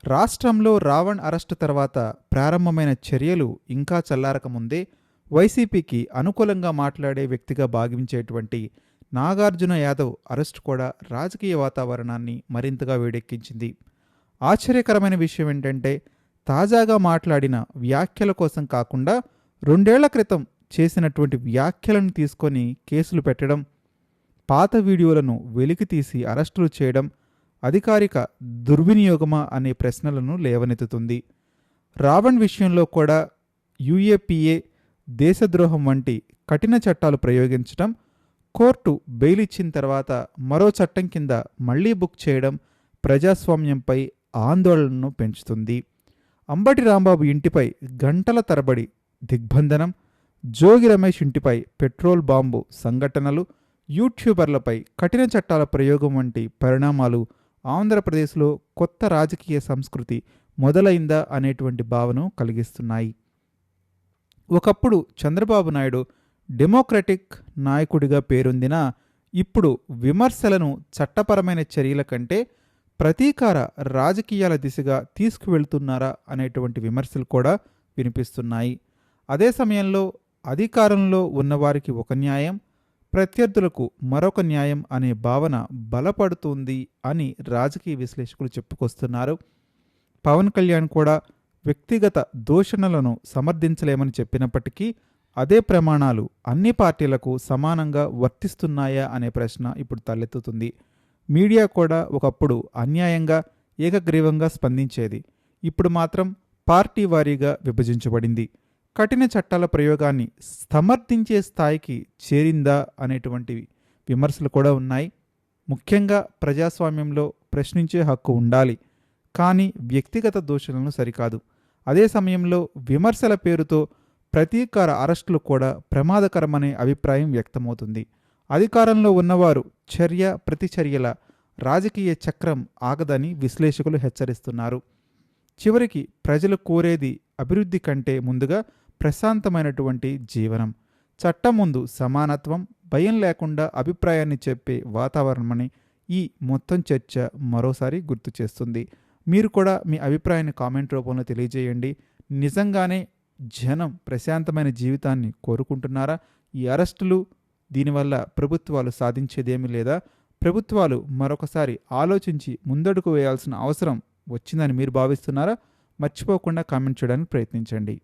రాష్ట్రంలో రావణ్ అరెస్టు తర్వాత ప్రారంభమైన చర్యలు ఇంకా చల్లారకముందే వైసీపీకి అనుకూలంగా మాట్లాడే వ్యక్తిగా భావించేటువంటి నాగార్జున యాదవ్ అరెస్టు కూడా రాజకీయ వాతావరణాన్ని మరింతగా వేడెక్కించింది. ఆశ్చర్యకరమైన విషయం ఏంటంటే తాజాగా మాట్లాడిన వ్యాఖ్యల కోసం కాకుండా 2 ఏళ్ల క్రితం చేసినటువంటి వ్యాఖ్యలను తీసుకొని కేసులు పెట్టడం, పాత వీడియోలను వెలికితీసి అరెస్టులు చేయడం అధికారిక దుర్వినియోగమా అనే ప్రశ్నలను లేవనెత్తుతుంది. రావణ్ విషయంలో కూడా యూఏపీఏ, దేశద్రోహం వంటి కఠిన చట్టాలు ప్రయోగించడం, కోర్టు బెయిల్ ఇచ్చిన తర్వాత మరో చట్టం కింద మళ్లీ బుక్ చేయడం ప్రజాస్వామ్యంపై ఆందోళనను పెంచుతుంది. అంబటి రాంబాబు ఇంటిపై గంటల తరబడి దిగ్బంధనం, జోగి రమేష్ ఇంటిపై పెట్రోల్ బాంబు సంఘటనలు, యూట్యూబర్లపై కఠిన చట్టాల ప్రయోగం వంటి పరిణామాలు ఆంధ్రప్రదేశ్లో కొత్త రాజకీయ సంస్కృతి మొదలైందా అనేటువంటి భావన కలిగిస్తున్నాయి. ఒకప్పుడు చంద్రబాబు నాయుడు డెమోక్రటిక్ నాయకుడిగా పేరొందిన ఇప్పుడు విమర్శలను చట్టపరమైన చర్యల కంటే ప్రతీకార రాజకీయాల దిశగా తీసుకువెళ్తున్నారా అనేటువంటి విమర్శలు కూడా వినిపిస్తున్నాయి. అదే సమయంలో అధికారంలో ఉన్నవారికి ఒక న్యాయం, ప్రత్యర్థులకు మరొక న్యాయం అనే భావన బలపడుతుంది అని రాజకీయ విశ్లేషకులు చెప్పుకొస్తున్నారు. పవన్ కళ్యాణ్ కూడా వ్యక్తిగత దూషణలను సమర్థించలేమని చెప్పినప్పటికీ అదే ప్రమాణాలు అన్ని పార్టీలకు సమానంగా వర్తిస్తున్నాయా అనే ప్రశ్న ఇప్పుడు తలెత్తుతుంది. మీడియా కూడా ఒకప్పుడు అన్యాయంగా ఏకగ్రీవంగా స్పందించేది. ఇప్పుడు మాత్రం పార్టీ వారీగా విభజించబడింది. కఠిన చట్టాల ప్రయోగాన్ని సమర్థించే స్థాయికి చేరిందా అనేటువంటి విమర్శలు కూడా ఉన్నాయి. ముఖ్యంగా ప్రజాస్వామ్యంలో ప్రశ్నించే హక్కు ఉండాలి, కానీ వ్యక్తిగత దూషణలను సరికాదు. అదే సమయంలో విమర్శల పేరుతో ప్రతీకార అరెస్టులు కూడా ప్రమాదకరమనే అభిప్రాయం వ్యక్తమవుతుంది. అధికారంలో ఉన్నవారు చర్య ప్రతిచర్యల రాజకీయ చక్రం ఆగదని విశ్లేషకులు హెచ్చరిస్తున్నారు. చివరికి ప్రజలు కోరేది అభివృద్ధి కంటే ముందుగా ప్రశాంతమైనటువంటి జీవనం, చట్టం ముందు సమానత్వం, భయం లేకుండా అభిప్రాయాన్ని చెప్పే వాతావరణమని ఈ మొత్తం చర్చ మరోసారి గుర్తు చేస్తుంది. మీరు కూడా మీ అభిప్రాయాన్ని కామెంట్ రూపంలో తెలియజేయండి. నిజంగానే జనం ప్రశాంతమైన జీవితాన్ని కోరుకుంటున్నారా? ఈ అరెస్టులు దీనివల్ల ప్రభుత్వాలు సాధించేదేమీ లేదా? ప్రభుత్వాలు మరొకసారి ఆలోచించి ముందడుగు వేయాల్సిన అవసరం వచ్చిందని మీరు భావిస్తున్నారా? మర్చిపోకుండా కామెంట్ చేయడానికి ప్రయత్నించండి.